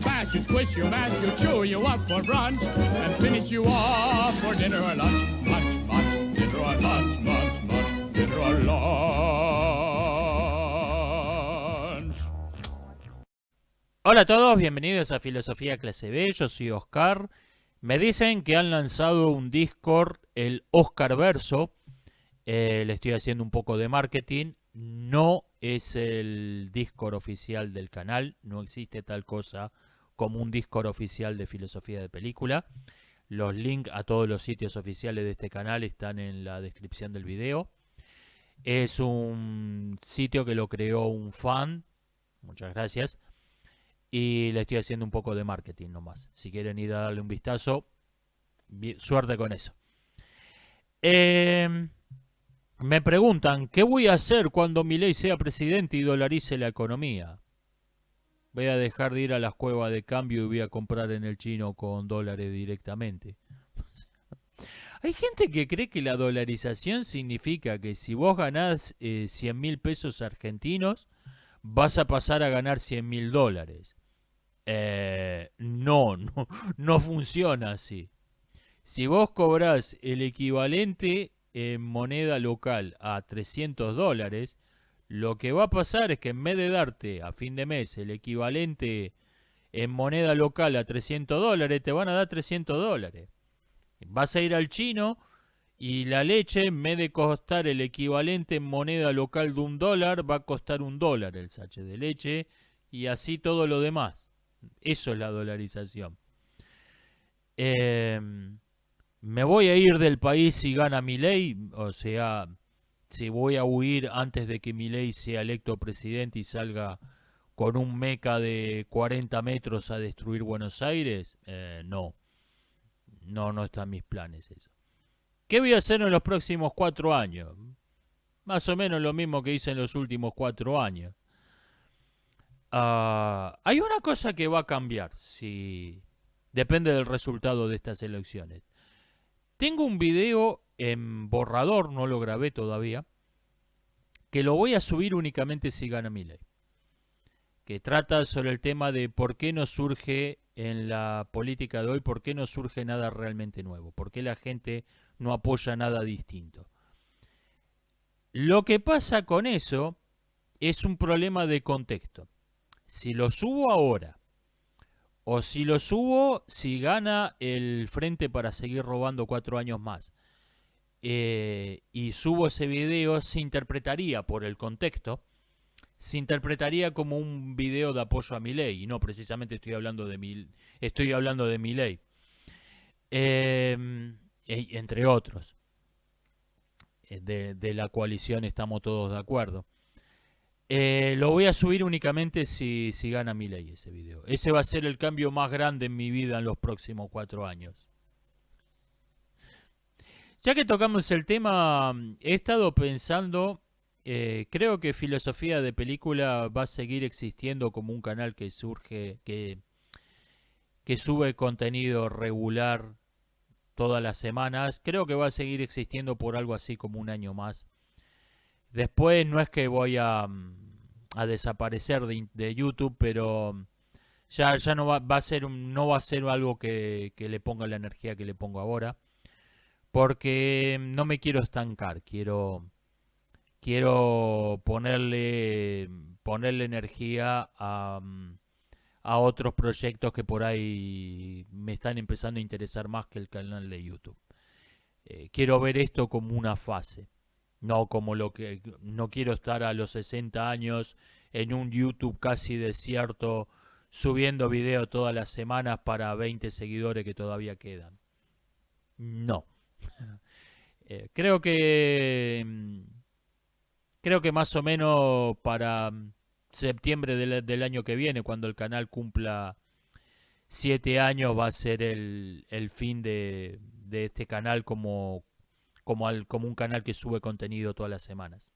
smash, you squish, you mash, you chew you up for brunch, and finish you off for dinner or lunch. Munch, munch, dinner or lunch, munch, munch, dinner or lunch. Hola a todos, bienvenidos a Filosofía Clase B, yo soy Oscar. Me dicen que han lanzado un Discord, el Oscar Verso. Le estoy haciendo un poco de marketing. No es el Discord oficial del canal, no existe tal cosa como un Discord oficial de filosofía de película. Los links a todos los sitios oficiales de este canal están en la descripción del video. Es un sitio que lo creó un fan, muchas gracias, y le estoy haciendo un poco de marketing nomás. Si quieren ir a darle un vistazo, suerte con eso. Me preguntan, ¿qué voy a hacer cuando Milei sea presidente y dolarice la economía? Voy a dejar de ir a las cuevas de cambio y voy a comprar en el chino con dólares directamente. Hay gente que cree que la dolarización significa que si vos ganás 100.000 pesos argentinos, vas a pasar a ganar 100.000 dólares. No funciona así. Si vos cobrás el equivalente en moneda local a 300 dólares, lo que va a pasar es que en vez de darte a fin de mes el equivalente en moneda local a 300 dólares, te van a dar 300 dólares. Vas a ir al chino y la leche, en vez de costar el equivalente en moneda local de $1, va a costar $1 el sachet de leche, y así todo lo demás. Eso es la dolarización. ¿Me voy a ir del país si gana Milei? O sea, si voy a huir antes de que Milei sea electo presidente y salga con un meca de 40 metros a destruir Buenos Aires, no. No están en mis planes eso. ¿Qué voy a hacer en los próximos 4 años? Más o menos lo mismo que hice en los últimos 4 años. Hay una cosa que va a cambiar, si depende del resultado de estas elecciones. Tengo un video en borrador, no lo grabé todavía, que lo voy a subir únicamente si gana Milei, que trata sobre el tema de por qué no surge en la política de hoy, por qué no surge nada realmente nuevo, por qué la gente no apoya nada distinto. Lo que pasa con eso es un problema de contexto. Si lo subo ahora, o si lo subo si gana el Frente para seguir robando 4 años más, y subo ese video, se interpretaría por el contexto, se interpretaría como un video de apoyo a Milei, y no precisamente estoy hablando de Milei, entre otros, de la coalición estamos todos de acuerdo. Lo voy a subir únicamente si gana Milei ese video. Ese va a ser el cambio más grande en mi vida en los próximos 4 años. Ya que tocamos el tema, he estado pensando, creo que Filosofía de Película va a seguir existiendo como un canal que surge, que sube contenido regular todas las semanas. Creo que va a seguir existiendo por algo así como un año más. Después no es que voy a desaparecer de YouTube, pero ya no va a ser no va a ser algo que le ponga la energía que le pongo ahora, porque no me quiero estancar, quiero ponerle energía a otros proyectos que por ahí me están empezando a interesar más que el canal de YouTube. Quiero ver esto como una fase. No como no quiero estar a los 60 años en un YouTube casi desierto subiendo videos todas las semanas para 20 seguidores que todavía quedan. No. Creo que más o menos para septiembre del año que viene, cuando el canal cumpla 7 años, va a ser el fin de este canal como un canal que sube contenido todas las semanas.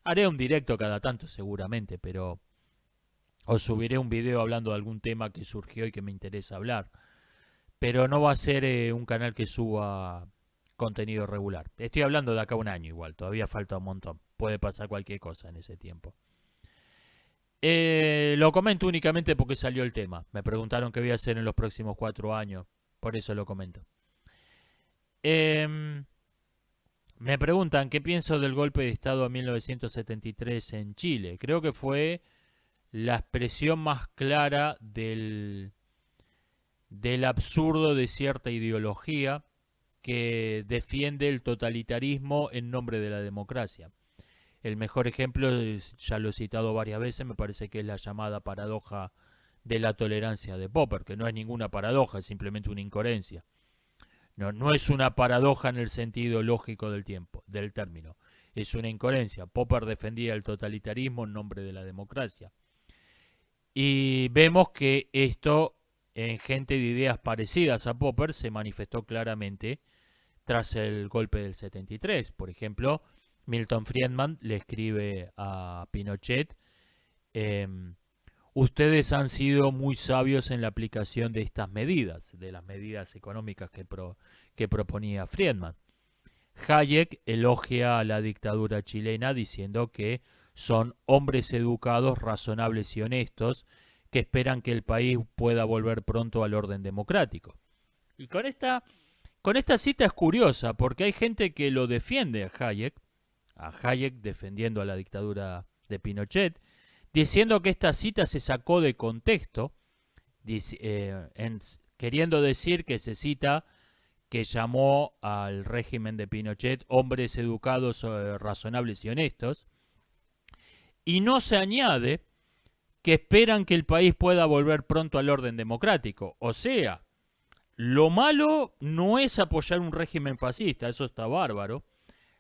Haré un directo cada tanto seguramente, pero os subiré un video hablando de algún tema que surgió y que me interesa hablar. Pero no va a ser un canal que suba contenido regular. Estoy hablando de acá a un año igual, todavía falta un montón. Puede pasar cualquier cosa en ese tiempo. Lo comento únicamente porque salió el tema. Me preguntaron qué voy a hacer en los próximos 4 años. Por eso lo comento. Em, Me preguntan qué pienso del golpe de Estado de 1973 en Chile. Creo que fue la expresión más clara del absurdo de cierta ideología que defiende el totalitarismo en nombre de la democracia. El mejor ejemplo, ya lo he citado varias veces, me parece que es la llamada paradoja de la tolerancia de Popper, que no es ninguna paradoja, es simplemente una incoherencia. No, no es una paradoja en el sentido lógico del término. Es una incoherencia. Popper defendía el totalitarismo en nombre de la democracia. Y vemos que esto en gente de ideas parecidas a Popper se manifestó claramente tras el golpe del 73. Por ejemplo, Milton Friedman le escribe a Pinochet, ustedes han sido muy sabios en la aplicación de estas medidas, de las medidas económicas que proponía Friedman. Hayek elogia a la dictadura chilena diciendo que son hombres educados, razonables y honestos que esperan que el país pueda volver pronto al orden democrático. Y con esta cita es curiosa porque hay gente que lo defiende a Hayek defendiendo a la dictadura de Pinochet, diciendo que esta cita se sacó de contexto, queriendo decir que se cita que llamó al régimen de Pinochet hombres educados, razonables y honestos, y no se añade que esperan que el país pueda volver pronto al orden democrático. O sea, lo malo no es apoyar un régimen fascista, eso está bárbaro.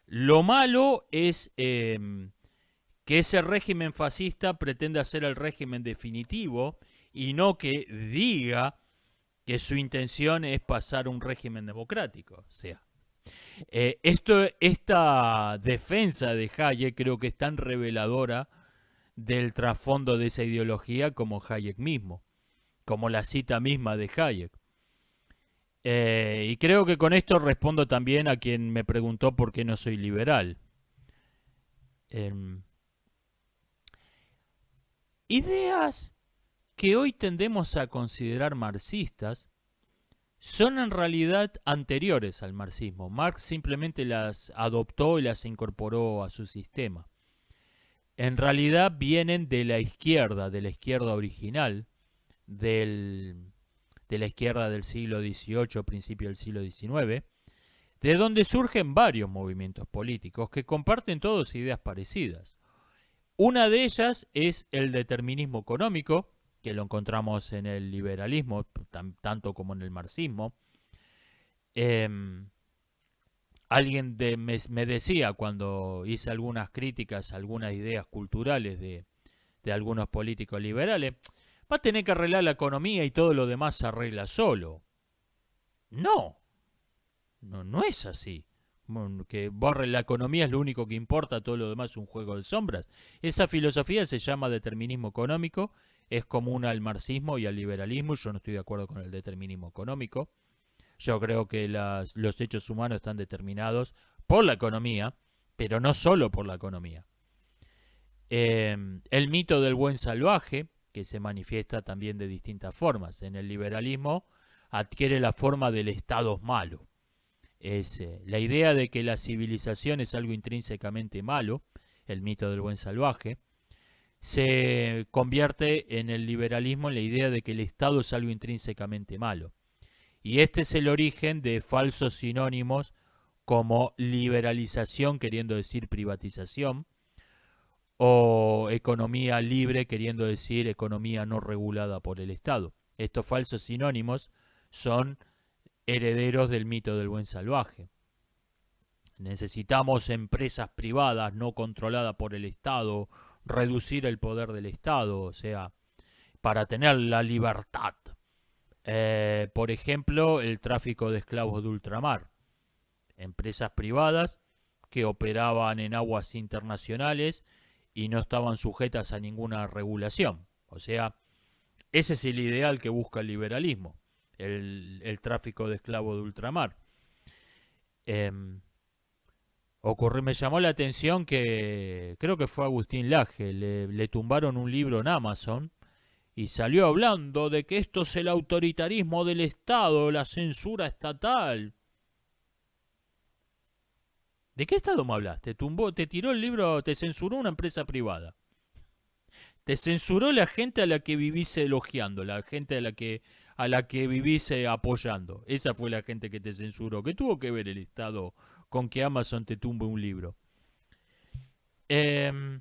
Lo malo es que ese régimen fascista pretenda ser el régimen definitivo y no que diga que su intención es pasar a un régimen democrático. O sea, esta defensa de Hayek creo que es tan reveladora del trasfondo de esa ideología como Hayek mismo, como la cita misma de Hayek. Y creo que con esto respondo también a quien me preguntó por qué no soy liberal. Ideas que hoy tendemos a considerar marxistas son en realidad anteriores al marxismo. Marx simplemente las adoptó y las incorporó a su sistema. En realidad vienen de la izquierda original, de la izquierda del siglo XVIII, principio del siglo XIX, de donde surgen varios movimientos políticos que comparten todos ideas parecidas. Una de ellas es el determinismo económico, que lo encontramos en el liberalismo, tanto como en el marxismo. Alguien me decía cuando hice algunas críticas, algunas ideas culturales de algunos políticos liberales, va a tener que arreglar la economía y todo lo demás se arregla solo. No, no es así. Que borre la economía es lo único que importa, todo lo demás es un juego de sombras. Esa filosofía se llama determinismo económico, es común al marxismo y al liberalismo. Yo no estoy de acuerdo con el determinismo económico. Yo creo que los hechos humanos están determinados por la economía, pero no solo por la economía. El mito del buen salvaje, que se manifiesta también de distintas formas. En el liberalismo adquiere la forma del Estado malo. Es la idea de que la civilización es algo intrínsecamente malo, el mito del buen salvaje, se convierte en el liberalismo en la idea de que el Estado es algo intrínsecamente malo. Y este es el origen de falsos sinónimos como liberalización, queriendo decir privatización, o economía libre, queriendo decir economía no regulada por el Estado. Estos falsos sinónimos son herederos del mito del buen salvaje. Necesitamos empresas privadas no controladas por el Estado, reducir el poder del Estado, o sea, para tener la libertad. Por ejemplo, el tráfico de esclavos de ultramar. Empresas privadas que operaban en aguas internacionales y no estaban sujetas a ninguna regulación. O sea, ese es el ideal que busca el liberalismo, el tráfico de esclavos de ultramar. Me llamó la atención que creo que fue Agustín Laje, le tumbaron un libro en Amazon y salió hablando de que esto es el autoritarismo del Estado, la censura estatal. ¿De qué Estado me hablas? Te tumbó, te tiró el libro, te censuró una empresa privada. Te censuró la gente a la que vivís elogiando, la gente a la que vivís apoyando. Esa fue la gente que te censuró. ¿Qué tuvo que ver el Estado con que Amazon te tumbe un libro? Eh,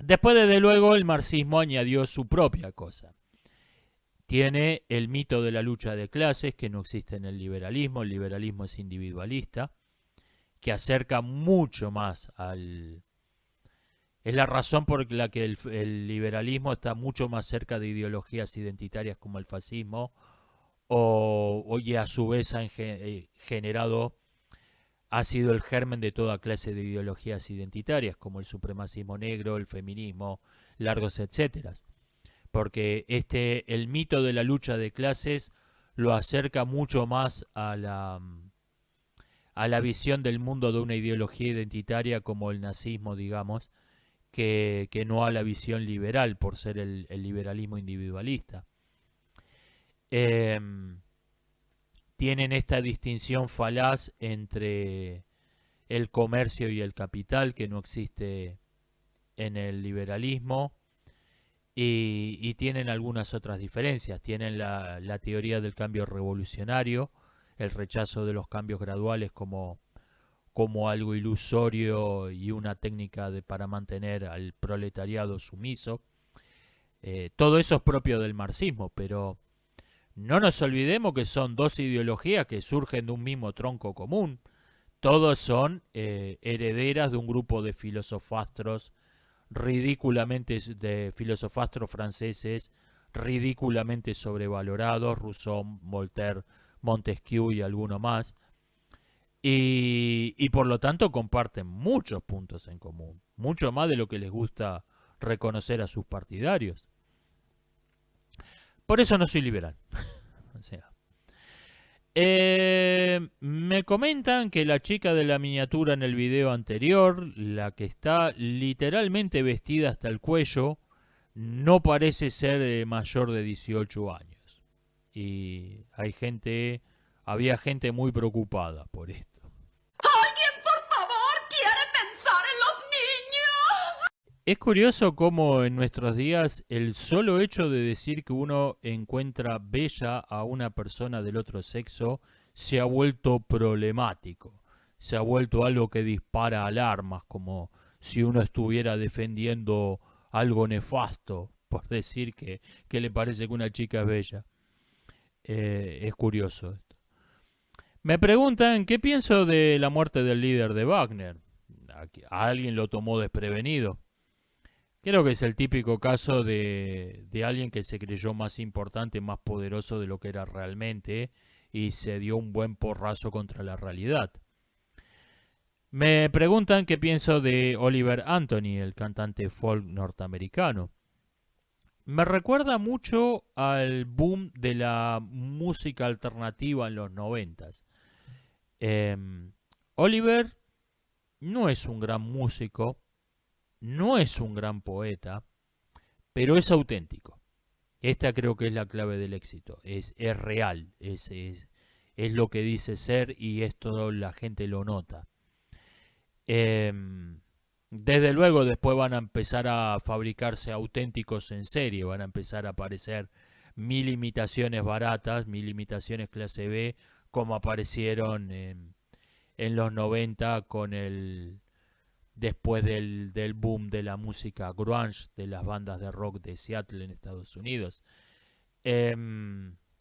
Después, desde luego, el marxismo añadió su propia cosa. Tiene el mito de la lucha de clases, que no existe en el liberalismo es individualista, que acerca mucho más al... Es la razón por la que el liberalismo está mucho más cerca de ideologías identitarias como el fascismo, y a su vez han generado, ha sido el germen de toda clase de ideologías identitarias, como el supremacismo negro, el feminismo, largos etcétera. Porque el mito de la lucha de clases lo acerca mucho más a la visión del mundo de una ideología identitaria como el nazismo, digamos, que no a la visión liberal por ser el liberalismo individualista. Eh, Tienen esta distinción falaz entre el comercio y el capital que no existe en el liberalismo, y tienen algunas otras diferencias. Tienen la teoría del cambio revolucionario, el rechazo de los cambios graduales como algo ilusorio y una técnica para mantener al proletariado sumiso. Todo eso es propio del marxismo, pero no nos olvidemos que son dos ideologías que surgen de un mismo tronco común. Todos son herederas de un grupo de filosofastros de filosofastros franceses ridículamente sobrevalorados, Rousseau, Voltaire, Montesquieu y alguno más, y por lo tanto comparten muchos puntos en común, mucho más de lo que les gusta reconocer a sus partidarios. Por eso no soy liberal. O sea, me comentan que la chica de la miniatura en el video anterior, la que está literalmente vestida hasta el cuello, no parece ser mayor de 18 años. Y había gente muy preocupada por esto. ¿Alguien, por favor, quiere pensar en los niños? Es curioso cómo en nuestros días el solo hecho de decir que uno encuentra bella a una persona del otro sexo se ha vuelto problemático. Se ha vuelto algo que dispara alarmas, como si uno estuviera defendiendo algo nefasto por decir que le parece que una chica es bella. Es curioso esto. Me preguntan qué pienso de la muerte del líder de Wagner. ¿A alguien lo tomó desprevenido? Creo que es el típico caso de alguien que se creyó más importante, más poderoso de lo que era realmente, y se dio un buen porrazo contra la realidad. Me preguntan qué pienso de Oliver Anthony, el cantante folk norteamericano. Me recuerda mucho al boom de la música alternativa en los 90. Oliver no es un gran músico, no es un gran poeta, pero es auténtico. Esta creo que es la clave del éxito. Es real, es lo que dice ser, y esto la gente lo nota. Desde luego después van a empezar a fabricarse auténticos en serie, van a empezar a aparecer 1000 imitaciones baratas, 1000 imitaciones clase B, como aparecieron en los 90 después del boom de la música grunge, de las bandas de rock de Seattle en Estados Unidos.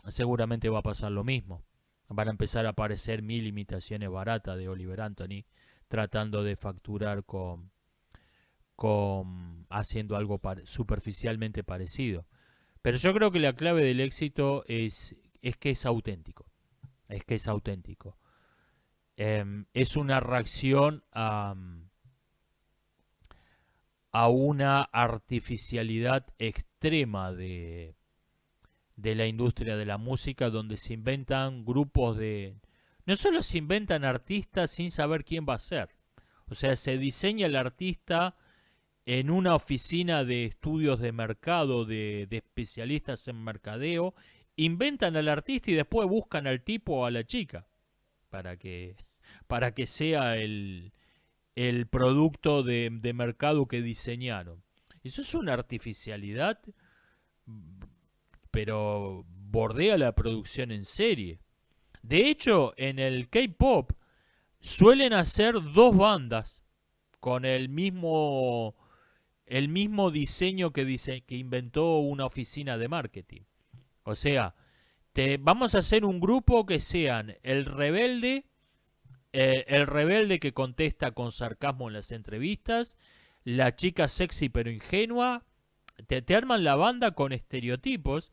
Seguramente va a pasar lo mismo. Van a empezar a aparecer 1000 imitaciones baratas de Oliver Anthony, tratando de facturar haciendo algo superficialmente parecido. Pero yo creo que la clave del éxito es que es auténtico. Es que es auténtico. Es una reacción a una artificialidad extrema de la industria de la música, donde se inventan grupos de... no solo se inventan artistas sin saber quién va a ser. O sea, se diseña el artista en una oficina de estudios de mercado, de especialistas en mercadeo, inventan al artista y después buscan al tipo o a la chica para que, para que sea el producto de mercado que diseñaron. Eso es una artificialidad, pero bordea la producción en serie. De hecho, en el K-pop suelen hacer dos bandas con el mismo diseño que inventó una oficina de marketing. O sea, vamos a hacer un grupo que sean el rebelde que contesta con sarcasmo en las entrevistas, la chica sexy pero ingenua. Te arman la banda con estereotipos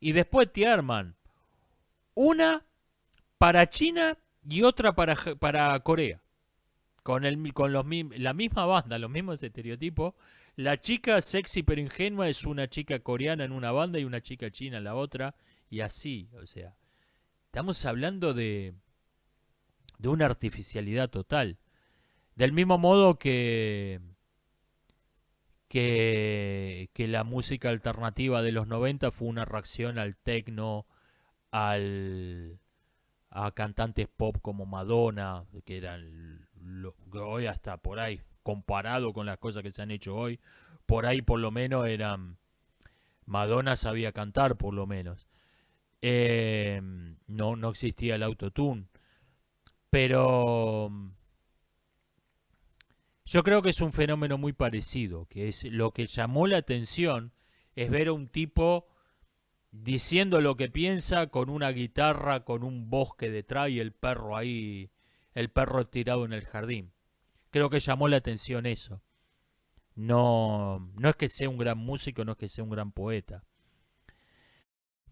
y después te arman una para China y otra para Corea. Con la misma banda, los mismos estereotipos. La chica sexy pero ingenua es una chica coreana en una banda y una chica china en la otra. Y así, o sea, estamos hablando de una artificialidad total. Del mismo modo que la música alternativa de los 90 fue una reacción al techno, a cantantes pop como Madonna, que eran hoy hasta por ahí, comparado con las cosas que se han hecho hoy, por ahí por lo menos eran, Madonna sabía cantar por lo menos. No existía el autotune, pero yo creo que es un fenómeno muy parecido, que es lo que llamó la atención es ver a un tipo diciendo lo que piensa con una guitarra, con un bosque detrás y el perro ahí, el perro tirado en el jardín. Creo que llamó la atención eso. No es que sea un gran músico, no es que sea un gran poeta.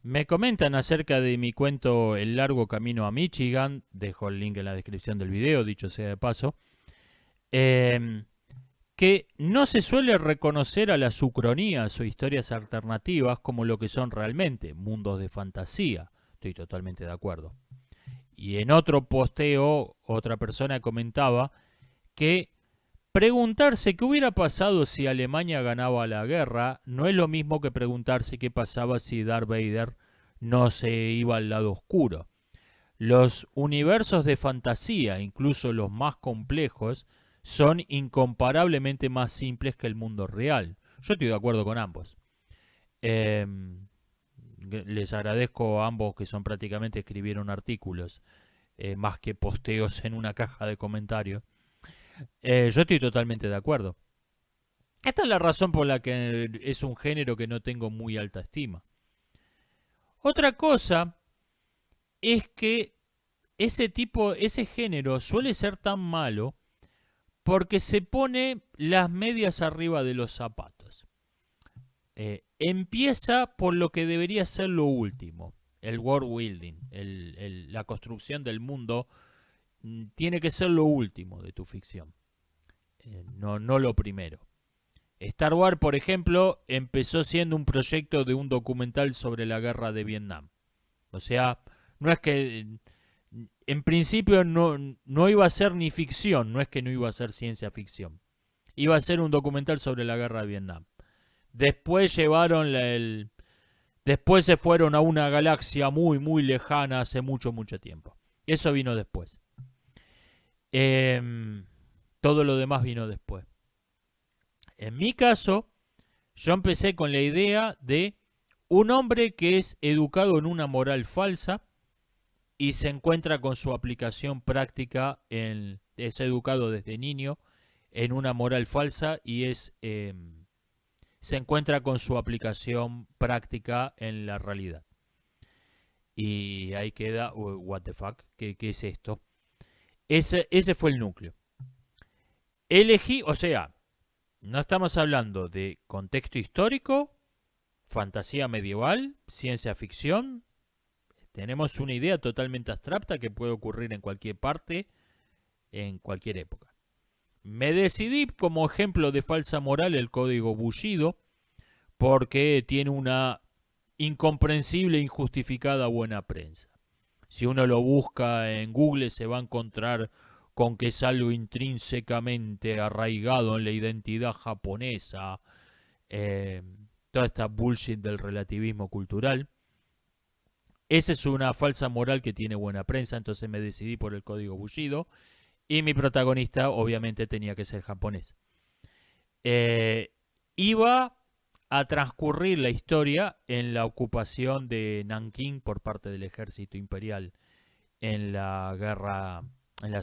Me comentan acerca de mi cuento El largo camino a Michigan, dejo el link en la descripción del video, dicho sea de paso, que no se suele reconocer a las ucronías o historias alternativas como lo que son realmente, mundos de fantasía. Estoy totalmente de acuerdo. Y en otro posteo, otra persona comentaba que preguntarse qué hubiera pasado si Alemania ganaba la guerra no es lo mismo que preguntarse qué pasaba si Darth Vader no se iba al lado oscuro. Los universos de fantasía, incluso los más complejos, son incomparablemente más simples que el mundo real. Yo estoy de acuerdo con ambos. Les agradezco a ambos que son prácticamente escribieron artículos, más que posteos en una caja de comentarios. Yo estoy totalmente de acuerdo. Esta es la razón por la que es un género que no tengo muy alta estima. Otra cosa es que ese género suele ser tan malo porque se pone las medias arriba de los zapatos. Empieza por lo que debería ser lo último, el world building, la construcción del mundo. Tiene que ser lo último de tu ficción, no lo primero. Star Wars, por ejemplo, empezó siendo un proyecto de un documental sobre la guerra de Vietnam. O sea, no es que en principio no iba a ser ni ficción, no es que no iba a ser ciencia ficción. Iba a ser un documental sobre la guerra de Vietnam. Después después se fueron a una galaxia muy, muy lejana hace mucho, mucho tiempo. Eso vino después. Todo lo demás vino después. En mi caso, yo empecé con la idea de un hombre que es educado en una moral falsa y se encuentra con su aplicación práctica, es educado desde niño en una moral falsa y se encuentra con su aplicación práctica en la realidad. Y ahí queda, what the fuck, ¿qué es esto? Ese fue el núcleo. Elegí, o sea, no estamos hablando de contexto histórico, fantasía medieval, ciencia ficción. Tenemos una idea totalmente abstracta que puede ocurrir en cualquier parte, en cualquier época. Me decidí como ejemplo de falsa moral el código Bushido porque tiene una incomprensible e injustificada buena prensa. Si uno lo busca en Google se va a encontrar con que es algo intrínsecamente arraigado en la identidad japonesa, eh, toda esta bullshit del relativismo cultural. Esa es una falsa moral que tiene buena prensa, entonces me decidí por el código Bushido y mi protagonista obviamente tenía que ser japonés. Iba a transcurrir la historia en la ocupación de Nankín por parte del ejército imperial en la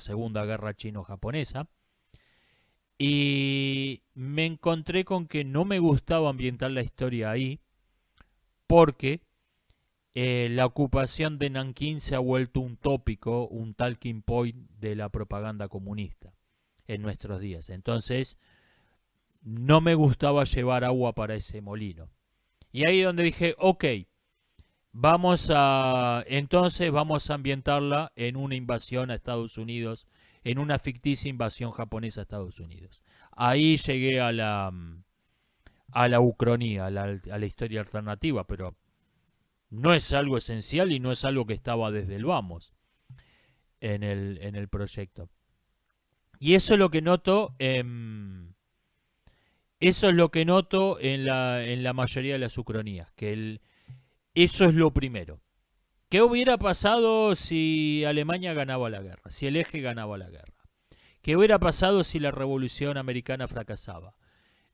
Segunda Guerra Chino-Japonesa. Y me encontré con que no me gustaba ambientar la historia ahí porque la ocupación de Nankín se ha vuelto un tópico, un talking point de la propaganda comunista en nuestros días. Entonces, no me gustaba llevar agua para ese molino. Y ahí donde dije, ok, entonces vamos a ambientarla en una invasión a Estados Unidos, en una ficticia invasión japonesa a Estados Unidos. Ahí llegué a la ucronía, a la historia alternativa, pero no es algo esencial y no es algo que estaba desde el vamos en el proyecto. Y eso es lo que noto en la mayoría de las ucronías, que eso es lo primero. ¿Qué hubiera pasado si Alemania ganaba la guerra? Si el eje ganaba la guerra. ¿Qué hubiera pasado si la revolución americana fracasaba?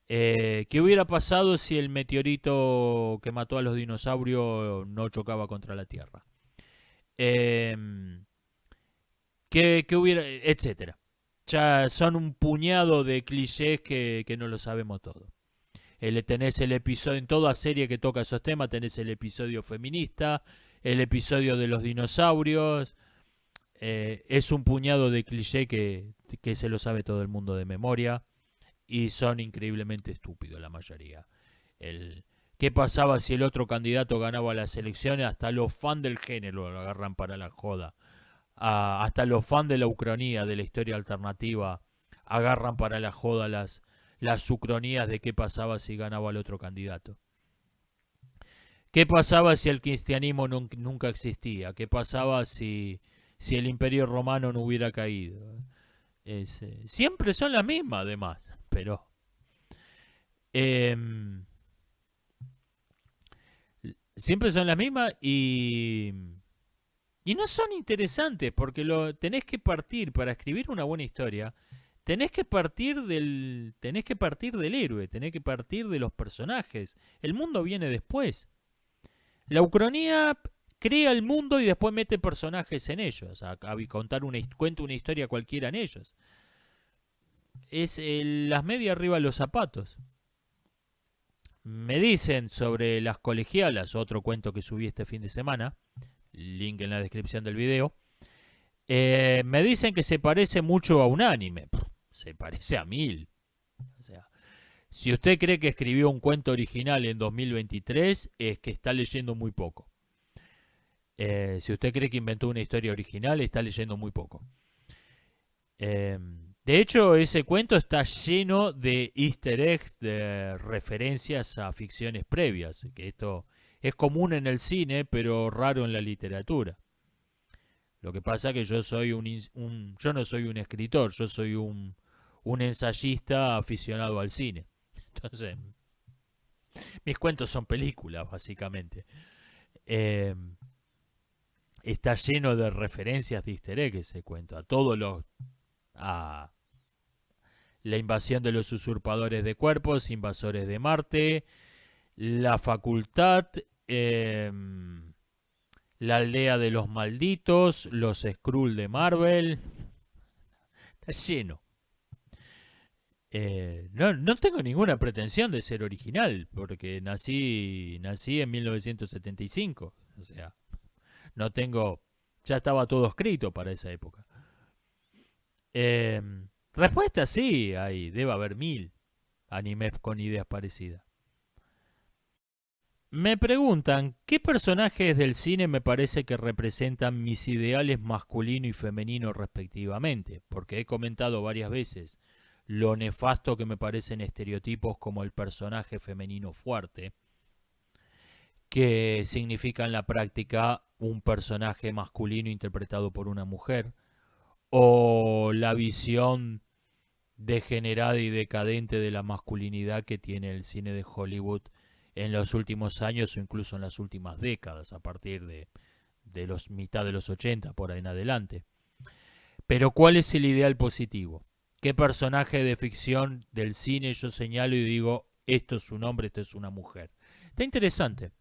¿Qué hubiera pasado si el meteorito que mató a los dinosaurios no chocaba contra la Tierra? ¿Qué hubiera? Etcétera. Ya son un puñado de clichés que no lo sabemos todo. Tenés el episodio, en toda serie que toca esos temas, tenés el episodio feminista, el episodio de los dinosaurios. Es un puñado de clichés que se lo sabe todo el mundo de memoria. Y son increíblemente estúpidos la mayoría. ¿Qué pasaba si el otro candidato ganaba las elecciones? Hasta los fans del género lo agarran para la joda. Hasta los fans de la ucronía, de la historia alternativa, agarran para la joda las ucronías de qué pasaba si ganaba el otro candidato. ¿Qué pasaba si el cristianismo nunca existía? ¿Qué pasaba si el imperio romano no hubiera caído? Siempre son las mismas, además. Pero siempre son las mismas y no son interesantes porque tenés que partir para escribir una buena historia. Tenés que partir del héroe, tenés que partir de los personajes. El mundo viene después. La ucronía crea el mundo y después mete personajes en ellos. Cuenta una historia cualquiera en ellos. Es las medias arriba de los zapatos. Me dicen sobre las colegialas, otro cuento que subí este fin de semana, link en la descripción del video. Me dicen que se parece mucho a un anime. Se parece a 1000. O sea, si usted cree que escribió un cuento original en 2023, es que está leyendo muy poco. Si usted cree que inventó una historia original, está leyendo muy poco. De hecho, ese cuento está lleno de easter eggs, de referencias a ficciones previas, que esto es común en el cine, pero raro en la literatura. Lo que pasa es que yo no soy un escritor, yo soy un ensayista aficionado al cine. Entonces, mis cuentos son películas, básicamente. Está lleno de referencias de easter eggs ese cuento, a la invasión de los usurpadores de cuerpos, invasores de Marte, la facultad, la aldea de los malditos, los Skrull de Marvel. Está lleno. No tengo ninguna pretensión de ser original, porque nací en 1975. O sea, ya estaba todo escrito para esa época. Respuesta sí, debe haber 1000 animes con ideas parecidas. Me preguntan, ¿qué personajes del cine me parece que representan mis ideales masculino y femenino respectivamente? Porque he comentado varias veces lo nefasto que me parecen estereotipos como el personaje femenino fuerte, que significa en la práctica un personaje masculino interpretado por una mujer, o la visión degenerada y decadente de la masculinidad que tiene el cine de Hollywood en los últimos años o incluso en las últimas décadas, a partir de los mitad de los 80 por ahí en adelante. Pero ¿cuál es el ideal positivo? ¿Qué personaje de ficción del cine yo señalo y digo, esto es un hombre, esto es una mujer? Está interesante.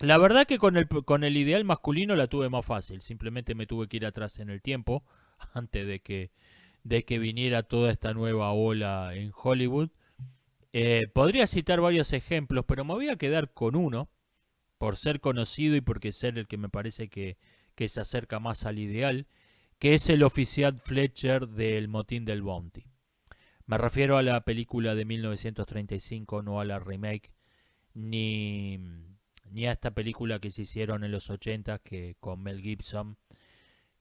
La verdad que con el ideal masculino la tuve más fácil. Simplemente me tuve que ir atrás en el tiempo, antes de que viniera toda esta nueva ola en Hollywood. Podría citar varios ejemplos, pero me voy a quedar con uno, por ser conocido y porque ser el que me parece que se acerca más al ideal, que es el oficial Fletcher del Motín del Bounty. Me refiero a la película de 1935, no a la remake, ni a esta película que se hicieron en los 80 que, con Mel Gibson,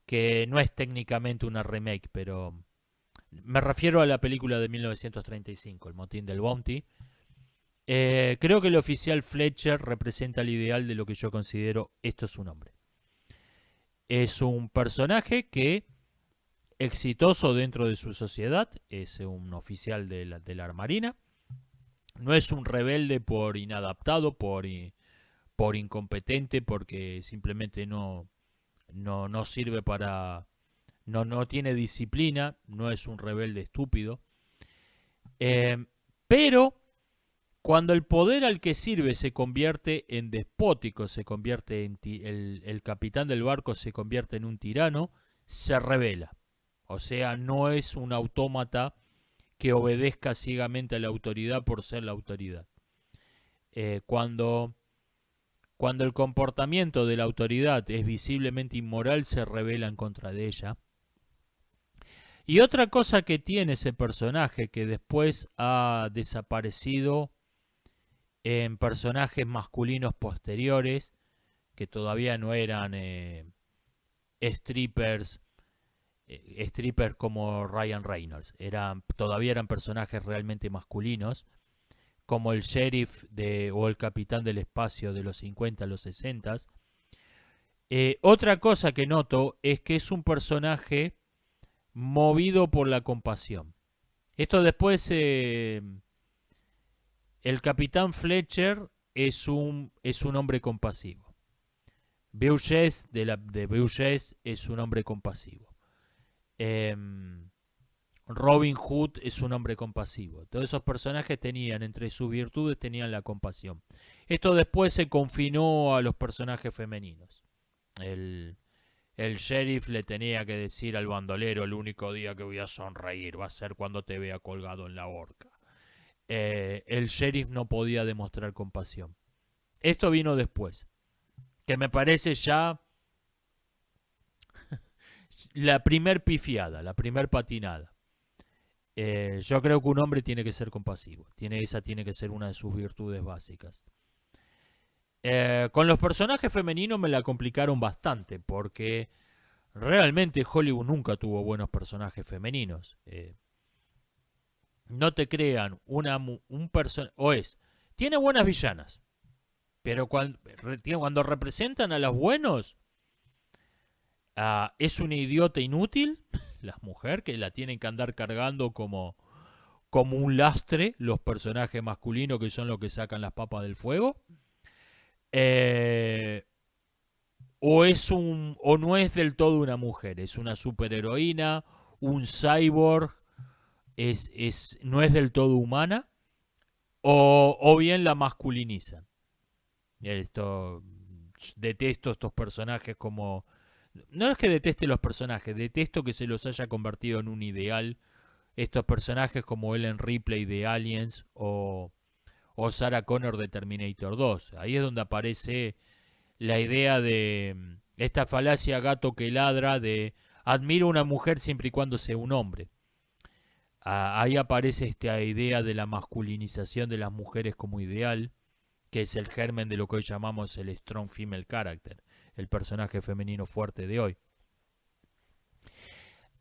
que no es técnicamente una remake, pero me refiero a la película de 1935, El Motín del Bounty. Creo que el oficial Fletcher representa el ideal de lo que yo considero esto es un hombre. Es un personaje que, exitoso dentro de su sociedad, es un oficial de la Marina. No es un rebelde por inadaptado, por incompetente, porque simplemente no sirve para... No tiene disciplina, no es un rebelde estúpido. Pero cuando el poder al que sirve se convierte en despótico, se convierte en el capitán del barco se convierte en un tirano, se rebela. O sea, no es un autómata que obedezca ciegamente a la autoridad por ser la autoridad. Cuando el comportamiento de la autoridad es visiblemente inmoral, se rebela en contra de ella. Y otra cosa que tiene ese personaje, que después ha desaparecido en personajes masculinos posteriores, que todavía no eran strippers como Ryan Reynolds, todavía eran personajes realmente masculinos, como el sheriff o el capitán del espacio de los 50 a los 60. Otra cosa que noto es que es un personaje movido por la compasión. Esto después, el capitán Fletcher es un hombre compasivo. Burgess de Burgess es un hombre compasivo. Robin Hood es un hombre compasivo. Todos esos personajes tenían, entre sus virtudes, tenían la compasión. Esto después se confinó a los personajes femeninos. El sheriff le tenía que decir al bandolero: el único día que voy a sonreír va a ser cuando te vea colgado en la horca. El sheriff no podía demostrar compasión. Esto vino después, que me parece ya la primer pifiada, la primer patinada. Yo creo que un hombre tiene que ser compasivo. Esa tiene que ser una de sus virtudes básicas. Con los personajes femeninos me la complicaron bastante, porque realmente Hollywood nunca tuvo buenos personajes femeninos. No te crean, tiene buenas villanas, pero cuando representan a los buenos, es una idiota inútil, la mujer, que la tienen que andar cargando como un lastre, los personajes masculinos que son los que sacan las papas del fuego. O no es del todo una mujer, es una superheroína, un cyborg, no es del todo humana, o bien la masculinizan. Detesto estos personajes como... No es que deteste los personajes, detesto que se los haya convertido en un ideal. Estos personajes como Ellen Ripley de Aliens o Sarah Connor de Terminator 2. Ahí es donde aparece la idea de esta falacia gato que ladra de admiro a una mujer siempre y cuando sea un hombre. Ahí aparece esta idea de la masculinización de las mujeres como ideal, que es el germen de lo que hoy llamamos el strong female character, el personaje femenino fuerte de hoy.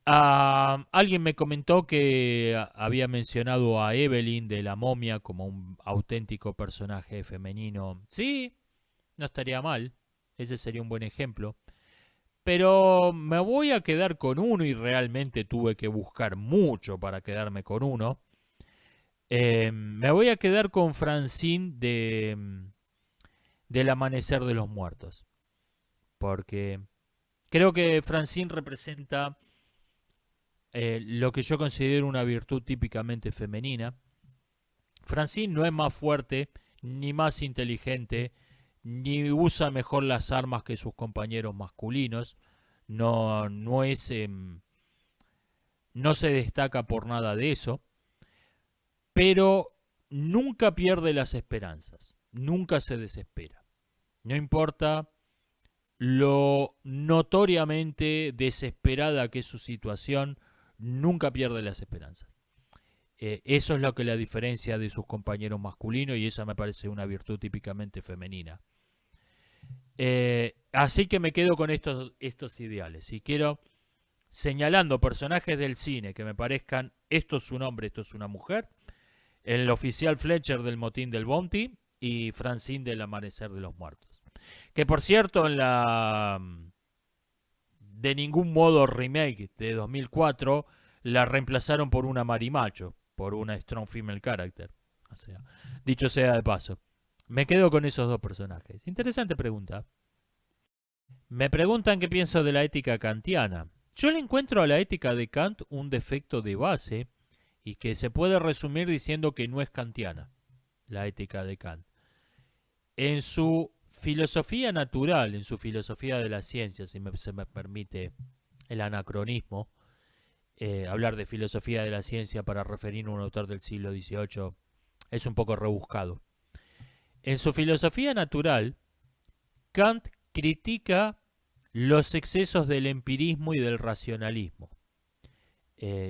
Alguien me comentó que había mencionado a Evelyn de La Momia como un auténtico personaje femenino. Sí, no estaría mal. Ese sería un buen ejemplo. Pero me voy a quedar con uno y realmente tuve que buscar mucho para quedarme con uno. Me voy a quedar con Francine del Amanecer de los Muertos. Porque creo que Francine representa lo que yo considero una virtud típicamente femenina. Francine no es más fuerte, ni más inteligente, ni usa mejor las armas que sus compañeros masculinos. No es, no se destaca por nada de eso, pero nunca pierde las esperanzas, nunca se desespera. No importa lo notoriamente desesperada que es su situación, nunca pierde las esperanzas. Eso es lo que la diferencia de sus compañeros masculinos y esa me parece una virtud típicamente femenina. Así que me quedo con estos ideales y quiero, señalando personajes del cine que me parezcan, esto es un hombre, esto es una mujer, el oficial Fletcher del Motín del Bounty y Francine del Amanecer de los Muertos. Que por cierto, en la de ningún modo remake de 2004, la reemplazaron por una marimacho, por una strong female character. O sea, dicho sea de paso. Me quedo con esos dos personajes. Interesante pregunta. Me preguntan qué pienso de la ética kantiana. Yo le encuentro a la ética de Kant un defecto de base y que se puede resumir diciendo que no es kantiana, la ética de Kant. En su filosofía natural, en su filosofía de la ciencia, si se me permite el anacronismo, hablar de filosofía de la ciencia para referir a un autor del siglo XVIII es un poco rebuscado. En su filosofía natural, Kant critica los excesos del empirismo y del racionalismo.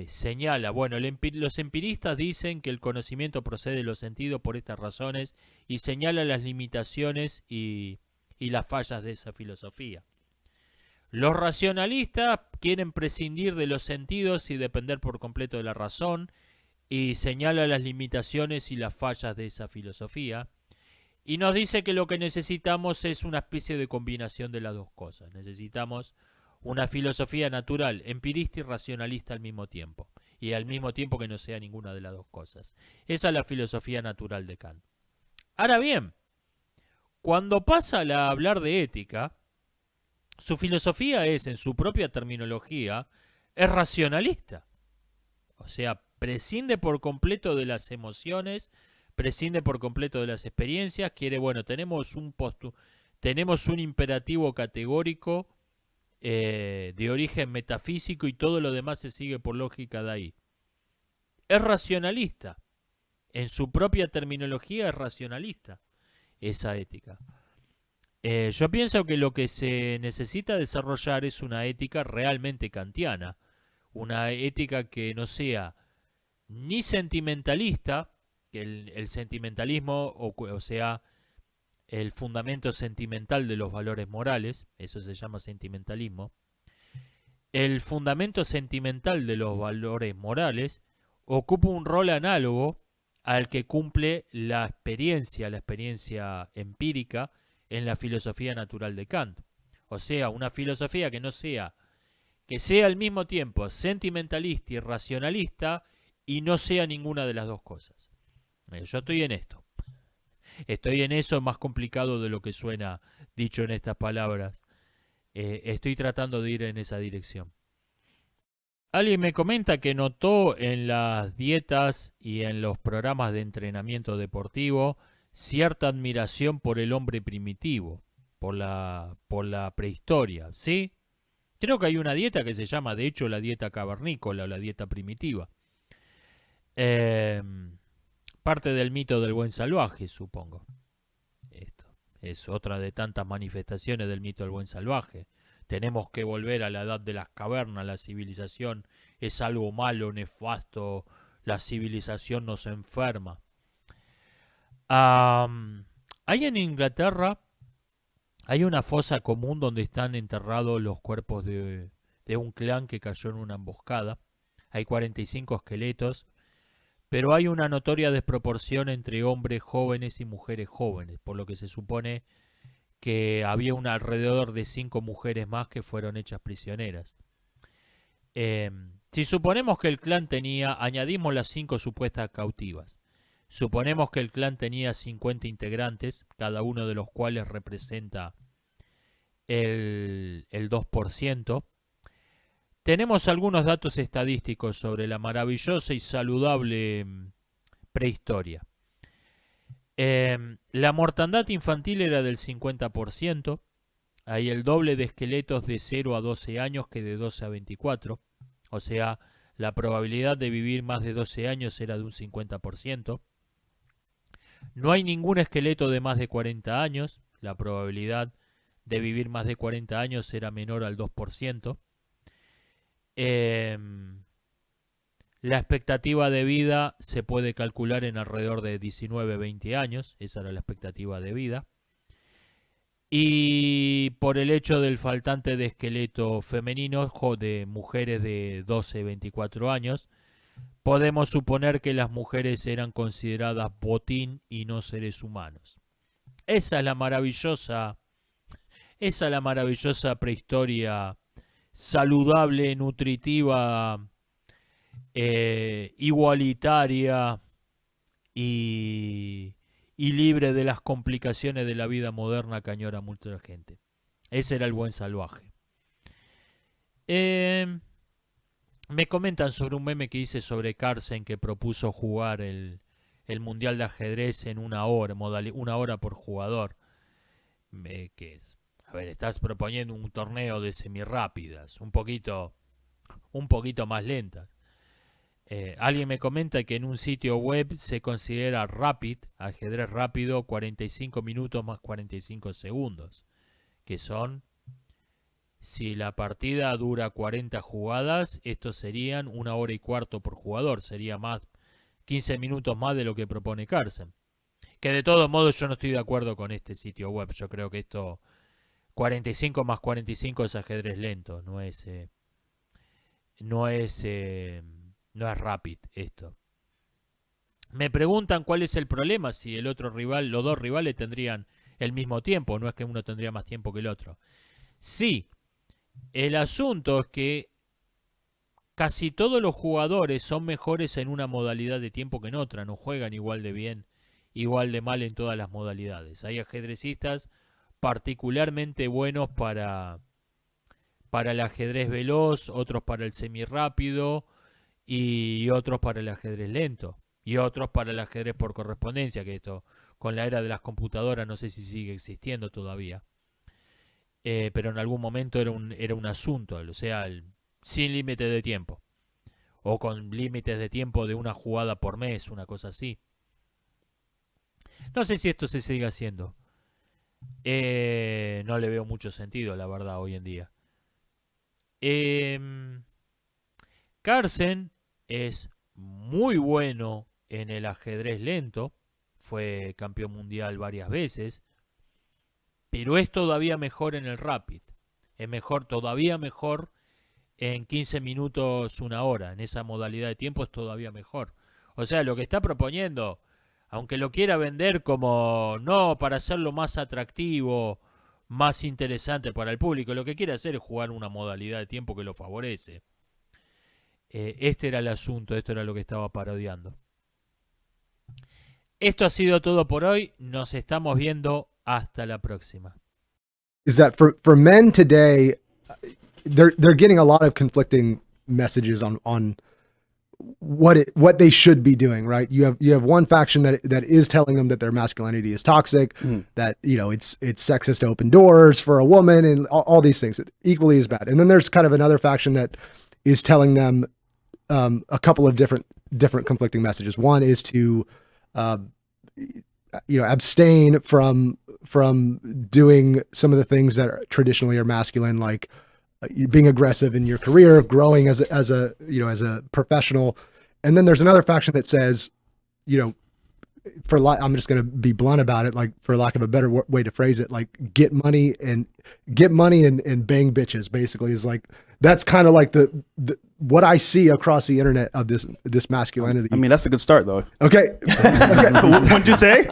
Señala, bueno, los empiristas dicen que el conocimiento procede de los sentidos por estas razones y señala las limitaciones y las fallas de esa filosofía. Los racionalistas quieren prescindir de los sentidos y depender por completo de la razón y señala las limitaciones y las fallas de esa filosofía. Y nos dice que lo que necesitamos es una especie de combinación de las dos cosas. Necesitamos una filosofía natural, empirista y racionalista al mismo tiempo. Y al mismo tiempo que no sea ninguna de las dos cosas. Esa es la filosofía natural de Kant. Ahora bien, cuando pasa a hablar de ética, su filosofía es, en su propia terminología, es racionalista. O sea, prescinde por completo de las emociones, prescinde por completo de las experiencias, quiere, bueno, tenemos un imperativo categórico de origen metafísico y todo lo demás se sigue por lógica de ahí. Es racionalista. En su propia terminología es racionalista esa ética. Yo pienso que lo que se necesita desarrollar es una ética realmente kantiana, una ética que no sea ni sentimentalista, que el sentimentalismo, o sea, el fundamento sentimental de los valores morales, eso se llama sentimentalismo, el fundamento sentimental de los valores morales ocupa un rol análogo al que cumple la experiencia empírica en la filosofía natural de Kant. O sea, una filosofía que sea al mismo tiempo sentimentalista y racionalista y no sea ninguna de las dos cosas. Yo estoy en esto. Estoy en eso, más complicado de lo que suena dicho en estas palabras. Estoy tratando de ir en esa dirección. Alguien me comenta que notó en las dietas y en los programas de entrenamiento deportivo cierta admiración por el hombre primitivo, por la prehistoria, ¿sí? Creo que hay una dieta que se llama, de hecho, la dieta cavernícola o la dieta primitiva. Parte del mito del buen salvaje, supongo. Esto es otra de tantas manifestaciones del mito del buen salvaje. Tenemos que volver a la edad de las cavernas, la civilización es algo malo, nefasto, la civilización nos enferma. Hay en Inglaterra, hay una fosa común donde están enterrados los cuerpos de un clan que cayó en una emboscada. Hay 45 esqueletos, pero hay una notoria desproporción entre hombres jóvenes y mujeres jóvenes, por lo que se supone que había alrededor de 5 mujeres más que fueron hechas prisioneras. Si suponemos que el clan añadimos las 5 supuestas cautivas, suponemos que el clan tenía 50 integrantes, cada uno de los cuales representa el 2%. Tenemos algunos datos estadísticos sobre la maravillosa y saludable prehistoria. La mortandad infantil era del 50%. Hay el doble de esqueletos de 0 a 12 años que de 12 a 24. O sea, la probabilidad de vivir más de 12 años era de un 50%. No hay ningún esqueleto de más de 40 años. La probabilidad de vivir más de 40 años era menor al 2%. La expectativa de vida se puede calcular en alrededor de 19-20 años. Esa era la expectativa de vida. Y por el hecho del faltante de esqueleto femenino de mujeres de 12-24 años, podemos suponer que las mujeres eran consideradas botín y no seres humanos. Esa es la maravillosa prehistoria saludable, nutritiva, igualitaria y libre de las complicaciones de la vida moderna que añora mucha gente. Ese era el buen salvaje. Me comentan sobre un meme que hice sobre Carlsen, que propuso jugar el mundial de ajedrez en 1 hora, 1 hora por jugador. ¿Qué es? A ver, estás proponiendo un torneo de semirápidas, un poquito más lentas. Alguien me comenta que en un sitio web se considera rapid, ajedrez rápido, 45 minutos más 45 segundos. Que son, si la partida dura 40 jugadas, estos serían 1 hora y cuarto por jugador. Sería más 15 minutos más de lo que propone Carlsen. Que de todos modos yo no estoy de acuerdo con este sitio web. Yo creo que esto 45 más 45 es ajedrez lento, no es rapid esto. Me preguntan cuál es el problema si el otro rival, los dos rivales tendrían el mismo tiempo, no es que uno tendría más tiempo que el otro. Sí, el asunto es que casi todos los jugadores son mejores en una modalidad de tiempo que en otra, no juegan igual de bien, igual de mal en todas las modalidades. Hay ajedrecistas particularmente buenos para el ajedrez veloz, otros para el semirápido y otros para el ajedrez lento y otros para el ajedrez por correspondencia, que esto con la era de las computadoras no sé si sigue existiendo todavía, pero en algún momento era un asunto, o sea, sin límite de tiempo o con límites de tiempo de una jugada por mes, una cosa así. No sé si esto se sigue haciendo. No le veo mucho sentido, la verdad, hoy en día. Carlsen es muy bueno en el ajedrez lento. Fue campeón mundial varias veces. Pero es todavía mejor en el rapid. Es todavía mejor en 15 minutos, 1 hora. En esa modalidad de tiempo es todavía mejor. O sea, lo que está proponiendo, aunque lo quiera vender como no para hacerlo más atractivo, más interesante para el público, lo que quiere hacer es jugar una modalidad de tiempo que lo favorece. Este era el asunto, esto era lo que estaba parodiando. Esto ha sido todo por hoy, nos estamos viendo hasta la próxima. Is that for men today, they're getting a lot of conflicting messages on what they should be doing, right? You have one faction that is telling them that their masculinity is toxic, that it's sexist to open doors for a woman, and all these things equally as bad. And then there's kind of another faction that is telling them a couple of different conflicting messages. One is to abstain from doing some of the things that traditionally are masculine, like being aggressive in your career, growing as a professional. And then there's another faction that says, I'm just going to be blunt about it, like for lack of a better way to phrase it, like get money and bang bitches, basically, is like, that's kind of like the what I see across the internet of this masculinity. I mean, that's a good start though. Okay. What'd you say?